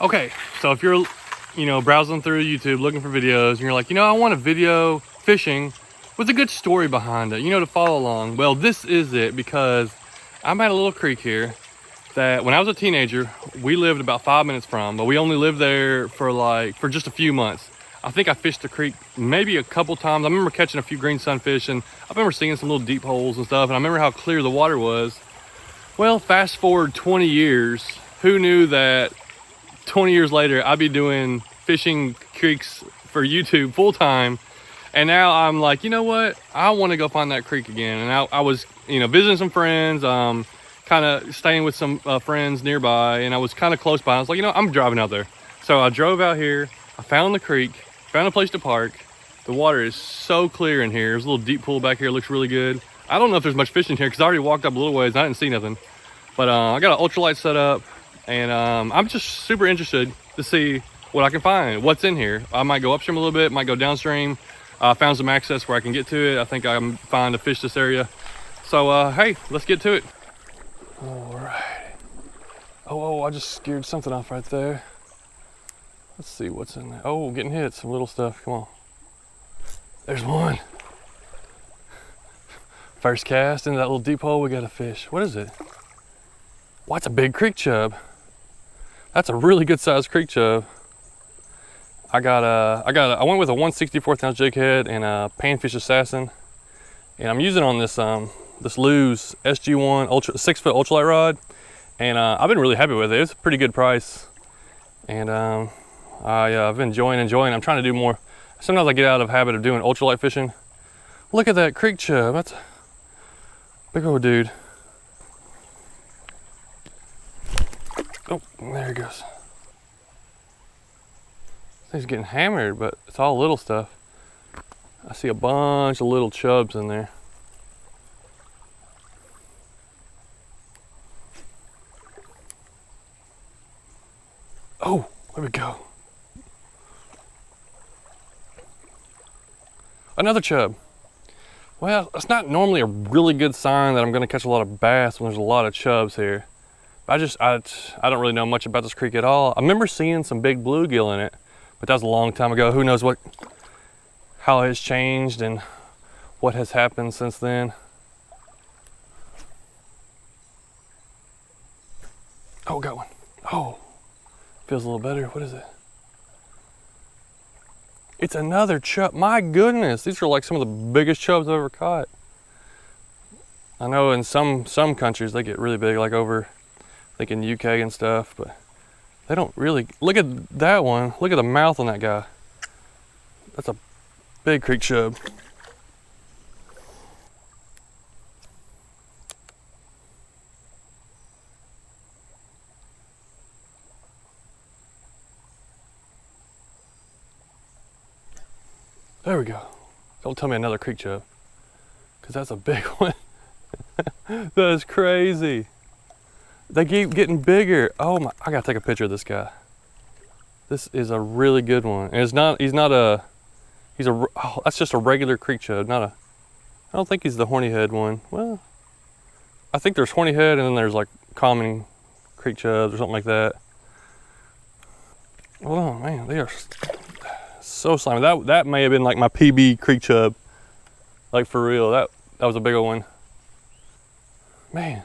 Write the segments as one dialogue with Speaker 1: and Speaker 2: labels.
Speaker 1: Okay, so if you're, browsing through YouTube looking for videos and you're like, I want a video fishing with a good story behind it, to follow along. Well, this is it, because I'm at a little creek here that when I was a teenager, we lived about 5 minutes from, but we only lived there for just a few months. I think I fished the creek maybe a couple times. I remember catching a few green sunfish, and I remember seeing some little deep holes and stuff, and I remember how clear the water was. Well, fast forward 20 years, who knew that 20 years later, I'd be doing fishing creeks for YouTube full time. And now I'm like, you know what? I want to go find that creek again. And I was, visiting some friends, kind of staying with some friends nearby. And I was kind of close by. I was like, I'm driving out there. So I drove out here. I found the creek, found a place to park. The water is so clear in here. There's a little deep pool back here. It looks really good. I don't know if there's much fish in here because I already walked up a little ways and I didn't see nothing. But I got an ultralight set up. And I'm just super interested to see what I can find, what's in here. I might go upstream a little bit, might go downstream. Found some access where I can get to it. I think I'm fine to fish this area. So, hey, let's get to it. All right. Oh, I just scared something off right there. Let's see what's in there. Oh, getting hit, some little stuff, come on. There's one. First cast into that little deep hole, we got a fish. What is it? Well, that's a big creek chub. That's a really good sized creek chub. I went with a 1/64 ounce jig head and a panfish assassin, and I'm using on this this lews SG1 6 foot ultralight rod, and I've been really happy with it. It's a pretty good price, and I've been enjoying. I'm trying to do more. Sometimes I get out of habit of doing ultralight fishing. Look at that creek chub. That's a big old dude. Oh, there he goes. He's getting hammered, but it's all little stuff. I see a bunch of little chubs in there. Oh, there we go. Another chub. Well, it's not normally a really good sign that I'm gonna catch a lot of bass when there's a lot of chubs here. I don't really know much about this creek at all. I remember seeing some big bluegill in it, but that was a long time ago. Who knows how it's changed and what has happened since then. Oh, got one. Oh, feels a little better. What is it? It's another chub. My goodness, these are like some of the biggest chubs I've ever caught. I know in some countries they get really big, like over, like in the UK and stuff, but they don't really. Look at that one. Look at the mouth on that guy. That's a big creek chub. There we go. Don't tell me another creek chub, because that's a big one. That is crazy. They keep getting bigger. Oh my, I gotta take a picture of this guy. This is a really good one. And that's just a regular creek chub, I don't think he's the horny head one. Well, I think there's horny head and then there's like common creek chubs or something like that. Oh man, they are so slimy. That may have been like my PB creek chub. Like for real, that was a big old one. Man.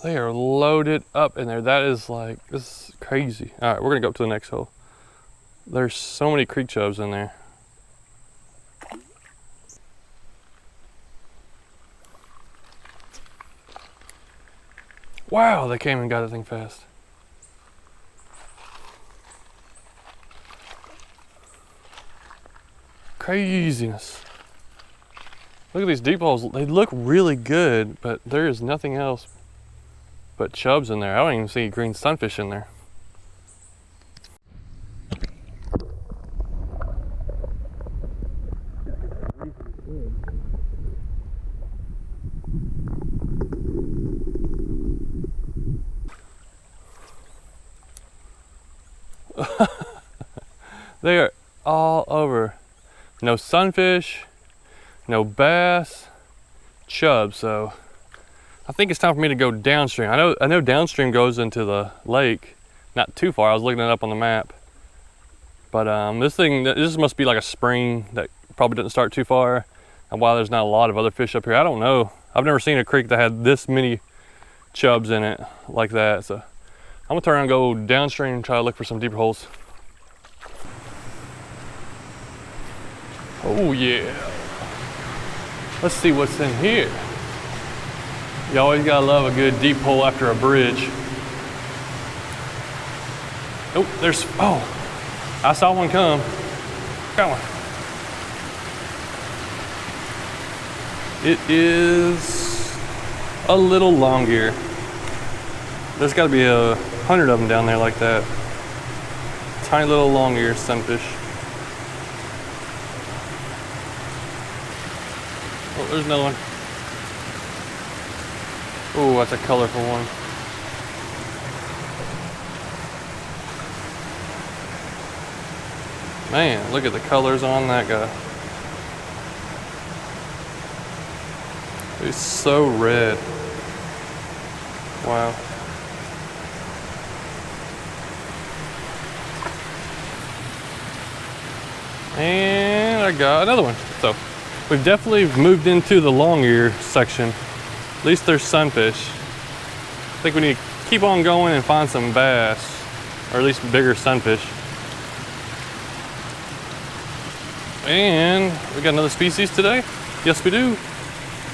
Speaker 1: They are loaded up in there. This is crazy. All right, we're gonna go up to the next hole. There's so many creek chubs in there. Wow, they came and got that thing fast. Craziness. Look at these deep holes. They look really good, but there is nothing else but chubs in there. I don't even see green sunfish in there. They are all over. No sunfish, no bass, chubs. So I think it's time for me to go downstream. I know downstream goes into the lake, not too far. I was looking it up on the map. But this must be like a spring that probably doesn't start too far. And why there's not a lot of other fish up here, I don't know. I've never seen a creek that had this many chubs in it like that. So I'm gonna turn around and go downstream and try to look for some deeper holes. Oh yeah. Let's see what's in here. You always gotta love a good deep hole after a bridge. Oh, I saw one come. Got one. It is a little longear. There's gotta be 100 of them down there like that. Tiny little longear sunfish. Oh, there's another one. Oh, that's a colorful one. Man, look at the colors on that guy. He's so red. Wow. And I got another one. So we've definitely moved into the long ear section. At least there's sunfish. I think we need to keep on going and find some bass, or at least bigger sunfish. And we got another species today. Yes, we do.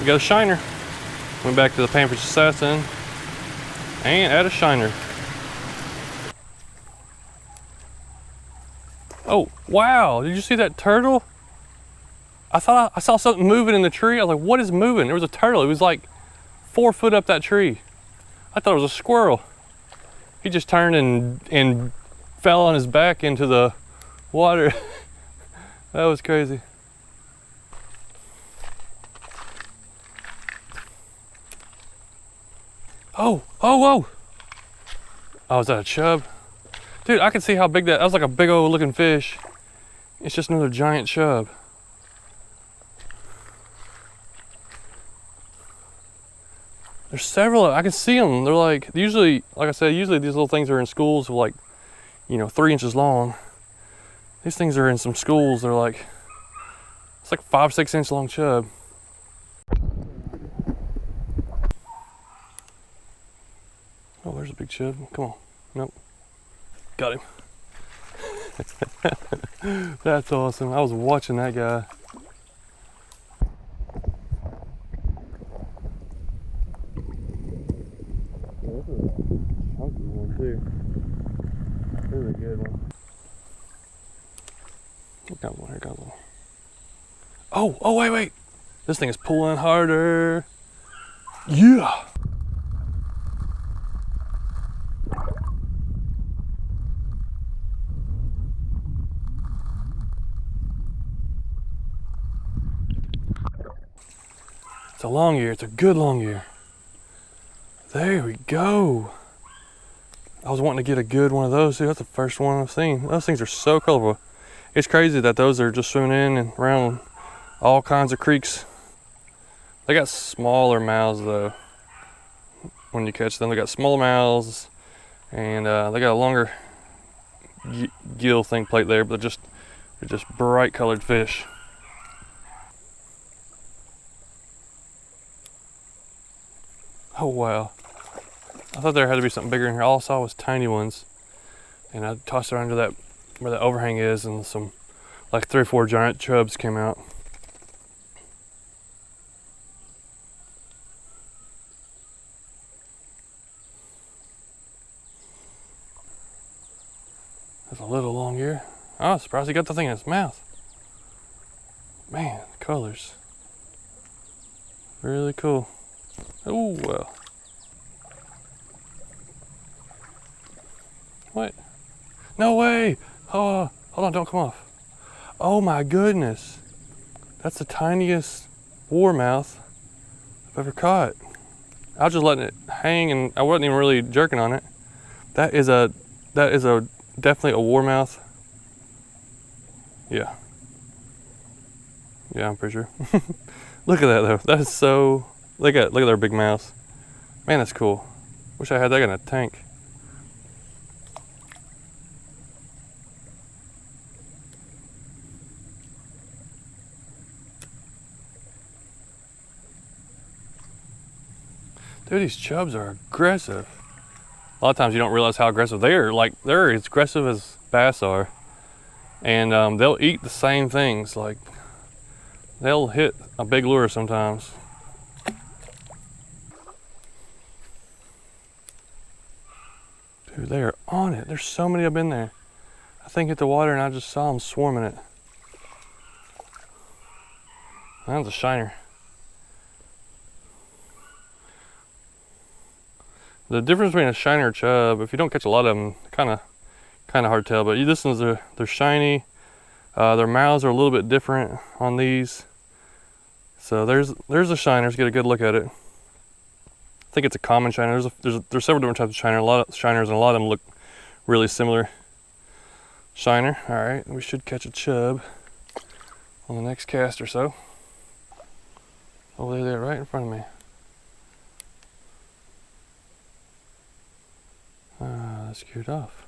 Speaker 1: We got a shiner. Went back to the panfish assassin and add a shiner. Oh, wow. Did you see that turtle? I thought I saw something moving in the tree. I was like, what is moving? There was a turtle. It was like 4 foot up that tree. I thought it was a squirrel. He just turned and fell on his back into the water. That was crazy. Oh, oh, is that a chub? Dude, I can see how big that was. Like a big old looking fish. It's just another giant chub. There's several, I can see them. They're like, usually, like I said, usually these little things are in schools of like, 3 inches long. These things are in some schools. They're like, it's like 5-6 inch long chub. Oh, there's a big chub. Come on. Nope. Got him. That's awesome. I was watching that guy. This is a chunky one too. Really good one. Here comes one, here comes one. Oh, wait. This thing is pulling harder. Yeah. It's a long ear, it's a good long ear. There we go. I was wanting to get a good one of those too. That's the first one I've seen. Those things are so colorful. It's crazy that those are just swimming in and around all kinds of creeks. They got smaller mouths though. When you catch them, they got smaller mouths, and they got a longer gill thing plate there, but they're just bright colored fish. Oh wow. I thought there had to be something bigger in here. All I saw was tiny ones. And I tossed it under that, where the overhang is, and some, like 3 or 4 giant chubs came out. That's a little long ear. I was surprised he got the thing in his mouth. Man, the colors. Really cool. Oh, well. What? No way! Oh, hold on, don't come off. Oh my goodness. That's the tiniest warmouth I've ever caught. I was just letting it hang and I wasn't even really jerking on it. That is definitely a warmouth. Yeah. Yeah, I'm pretty sure. Look at that though. That is so, look at their big mouths. Man, that's cool. Wish I had that in a tank. Dude, these chubs are aggressive. A lot of times you don't realize how aggressive they are. Like, they're as aggressive as bass are. And they'll eat the same things. Like, they'll hit a big lure sometimes. Dude, they are on it. There's so many up in there. I think hit the water and I just saw them swarming it. That was a shiner. The difference between a shiner and a chub, if you don't catch a lot of them, kind of hard to tell. But this one's they're shiny. Their mouths are a little bit different on these. So there's a shiner. Let's get a good look at it. I think it's a common shiner. There's several different types of shiner. A lot of shiners, and a lot of them look really similar. Shiner. All right, we should catch a chub on the next cast or so. Over there, right in front of me. That's cured off.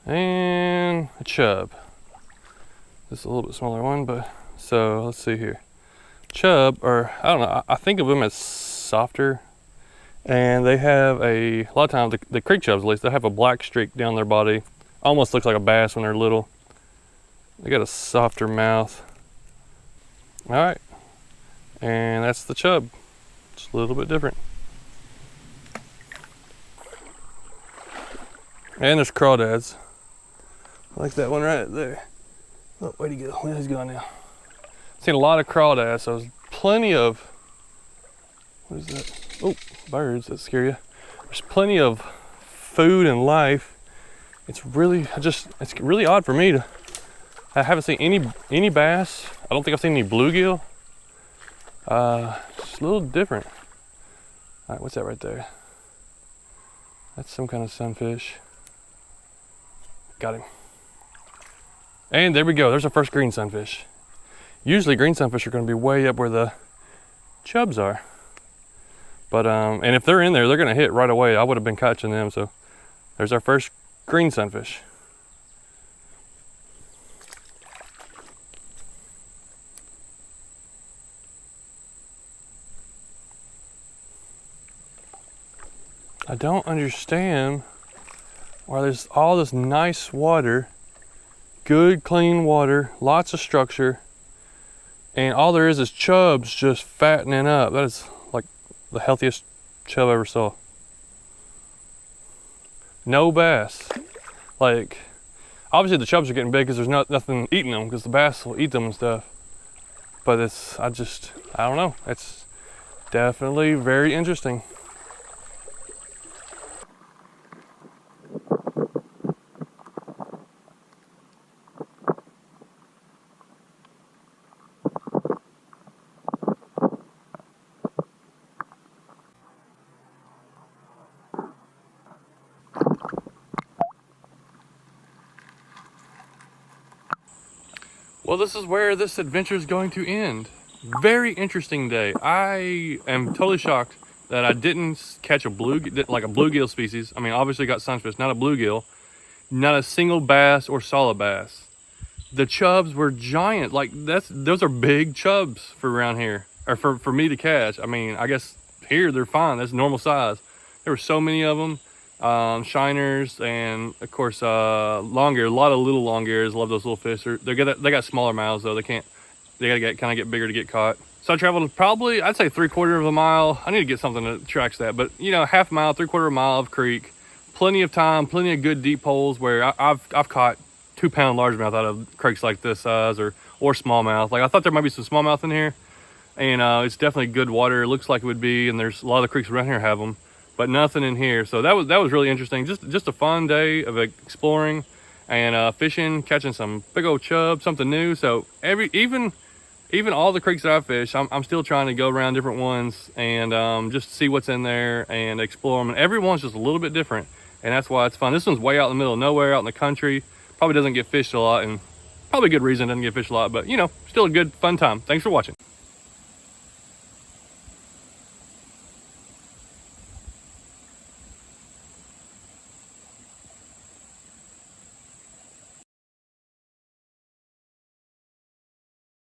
Speaker 1: And a chub. This is a little bit smaller one, but so let's see here. Chub, or I don't know, I think of them as softer, and they have a lot of times the creek chubs, at least, they have a black streak down their body. Almost looks like a bass when they're little. They got a softer mouth. All right, and that's the chub. It's a little bit different. And there's crawdads. I like that one right there. Oh, where'd he go? Where's he gone now? Seen a lot of crawdads, so there's plenty of, what is that? Oh, birds, that scare you. There's plenty of food and life. It's really, it's really odd for me I haven't seen any bass. I don't think I've seen any bluegill. It's a little different. All right, what's that right there? That's some kind of sunfish. Got him. And there we go, there's our first green sunfish. Usually green sunfish are gonna be way up where the chubs are. But, and if they're in there, they're gonna hit right away. I would have been catching them, so there's our first green sunfish. I don't understand why there's all this nice water, good clean water, lots of structure, and all there is chubs just fattening up. That is like the healthiest chub I ever saw. No bass. Like, obviously the chubs are getting big because there's nothing eating them, because the bass will eat them and stuff. But I don't know. It's definitely very interesting. Well, this is where this adventure is going to end. Very interesting day. I am totally shocked that I didn't catch a bluegill species. I mean, obviously got sunfish, not a bluegill. Not a single bass or solid bass. The chubs were giant. Like, those are big chubs for around here, or for me to catch. I mean, I guess here they're fine. That's normal size. There were so many of them. Shiners, and of course longear. A lot of little longears. Love those little fish. They got smaller mouths though. They gotta kind of get bigger to get caught. So I traveled probably, I'd say 3/4 of a mile. I need to get something that tracks that, but you know, half mile, 3/4 mile of creek. Plenty of time, plenty of good deep holes where I've caught 2-pound largemouth out of creeks like this size, or smallmouth. Like, I thought there might be some smallmouth in here, and it's definitely good water. It looks like it would be, and there's a lot of the creeks around here have them. But nothing in here. So that was really interesting. Just a fun day of exploring and fishing, catching some big old chub, something new. So even all the creeks that I fish, I'm still trying to go around different ones and just see what's in there and explore them. And every one's just a little bit different, and that's why it's fun. This one's way out in the middle of nowhere, out in the country. Probably doesn't get fished a lot, and probably a good reason it doesn't get fished a lot. But you know, still a good fun time. Thanks for watching.